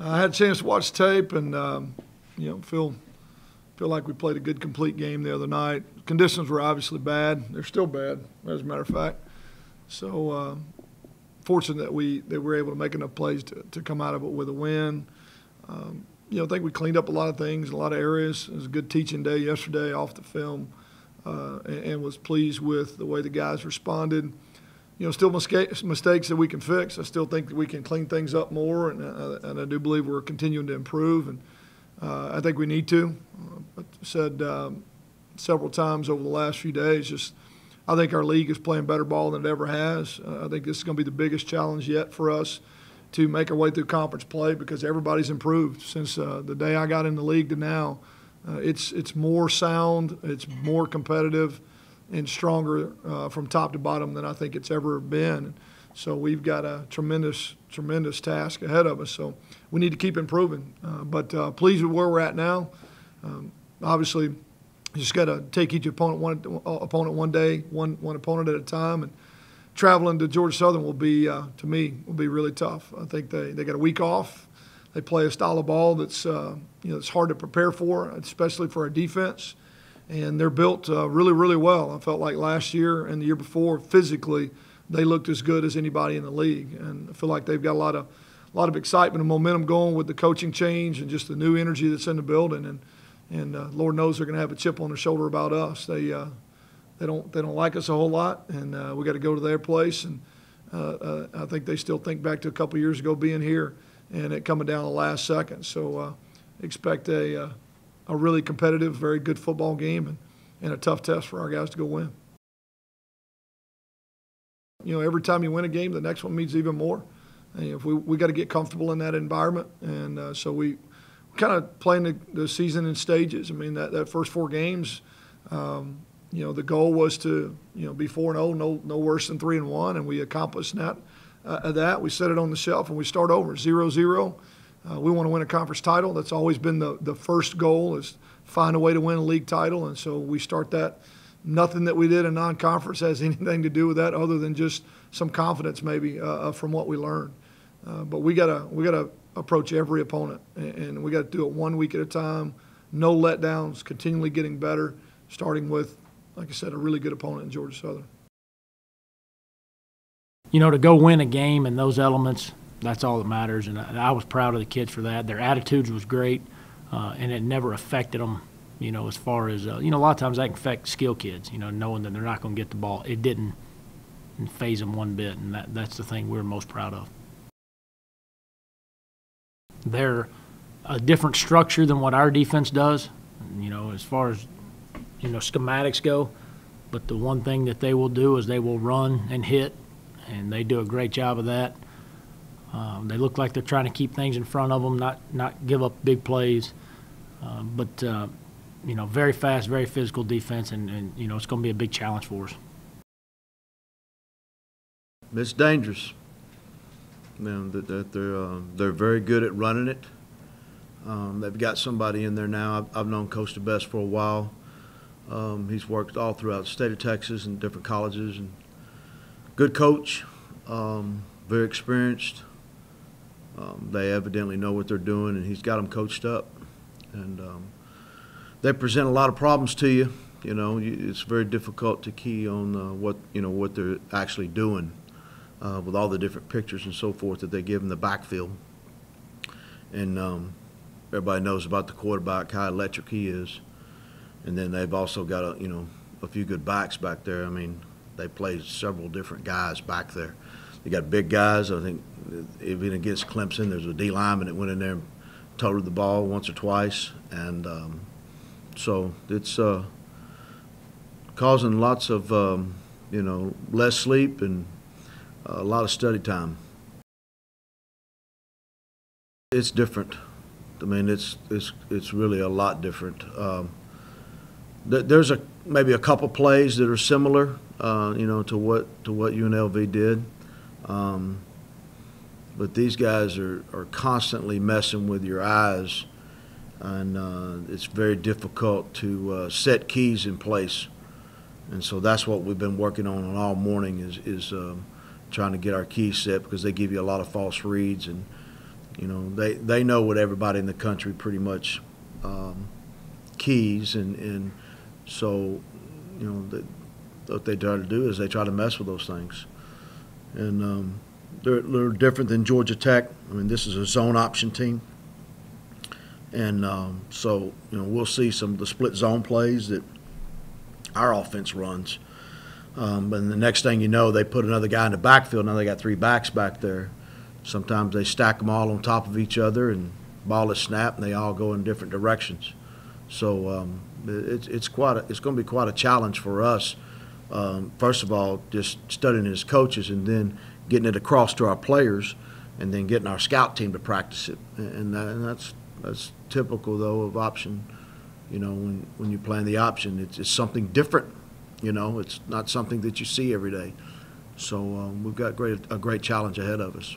I had a chance to watch tape and, feel like we played a good, complete game the other night. Conditions were obviously bad. They're still bad, as a matter of fact. So fortunate that they were able to make enough plays to come out of it with a win. I think we cleaned up a lot of things, a lot of areas. It was a good teaching day yesterday off the film, and was pleased with the way the guys responded. Still mistakes that we can fix. I still think that we can clean things up more, and I do believe we're continuing to improve, and I think we need to. But said several times over the last few days, I think our league is playing better ball than it ever has. I think this is going to be the biggest challenge yet for us to make our way through conference play because everybody's improved since the day I got in the league to now. It's more sound, it's more competitive, and stronger from top to bottom than I think it's ever been. So we've got a tremendous task ahead of us. So we need to keep improving. But pleased with where we're at now. Obviously, you just got to take each opponent one day, one opponent at a time. And traveling to Georgia Southern will be, to me, really tough. I think they got a week off. They play a style of ball that's it's hard to prepare for, especially for our defense. And they're built really, really well. I felt like last year and the year before, physically, they looked as good as anybody in the league. And I feel like they've got a lot of excitement and momentum going with the coaching change and just the new energy that's in the building. And Lord knows they're going to have a chip on their shoulder about us. They don't like us a whole lot, and we got to go to their place. And I think they still think back to a couple years ago being here and it coming down the last second. So expect a really competitive, very good football game and a tough test for our guys to go win. Every time you win a game, the next one means even more. And if we got to get comfortable in that environment, and so we kind of playing the season in stages. I mean, that first 4 games, the goal was to be 4-0, no worse than 3-1, and we accomplished that. We set it on the shelf and we start over 0-0. We want to win a conference title. That's always been the first goal, is find a way to win a league title, and so we start that. Nothing that we did in non-conference has anything to do with that other than just some confidence maybe from what we learned. But we gotta approach every opponent, and we got to do it 1 week at a time. No letdowns, continually getting better, starting with, like I said, a really good opponent in Georgia Southern. To go win a game in those elements, that's all that matters, and I was proud of the kids for that. Their attitudes was great, and it never affected them, as far as, a lot of times that can affect skill kids, knowing that they're not going to get the ball. It didn't faze them one bit, and that's the thing we're most proud of. They're a different structure than what our defense does, as far as, schematics go, but the one thing that they will do is they will run and hit, and they do a great job of that. They look like they're trying to keep things in front of them, not give up big plays. But very fast, very physical defense, and it's going to be a big challenge for us. It's dangerous. They're very good at running it. They've got somebody in there now. I've known Coach DeBest for a while. He's worked all throughout the state of Texas and different colleges, and good coach, very experienced. They evidently know what they're doing, and he's got them coached up. And they present a lot of problems to you. It's very difficult to key on what they're actually doing with all the different pictures and so forth that they give in the backfield. And everybody knows about the quarterback, how electric he is. And then they've also got a few good backs back there. I mean, they play several different guys back there. They got big guys. I think even against Clemson, there's a D lineman that went in there and toted the ball once or twice, and so it's causing lots of less sleep and a lot of study time. It's different. I mean, it's really a lot different. There's maybe a couple plays that are similar, to what UNLV did. But these guys are constantly messing with your eyes, and it's very difficult to set keys in place. And so that's what we've been working on all morning is trying to get our keys set, because they give you a lot of false reads, and You know, they know what everybody in the country pretty much keys, and so, you know, what they try to do is they try to mess with those things. And they're different than Georgia Tech. I mean, this is a zone option team. And so, you know, we'll see some of the split zone plays that our offense runs. And the next thing you know, they put another guy in the backfield. Now they got 3 backs back there. Sometimes they stack them all on top of each other, and ball is snapped, and they all go in different directions. So it's going to be quite a challenge for us. First of all, just studying as coaches, and then getting it across to our players, and then getting our scout team to practice it. And that's typical, though, of option. You know, when you're playing the option, it's something different. You know, it's not something that you see every day. So we've got a great challenge ahead of us.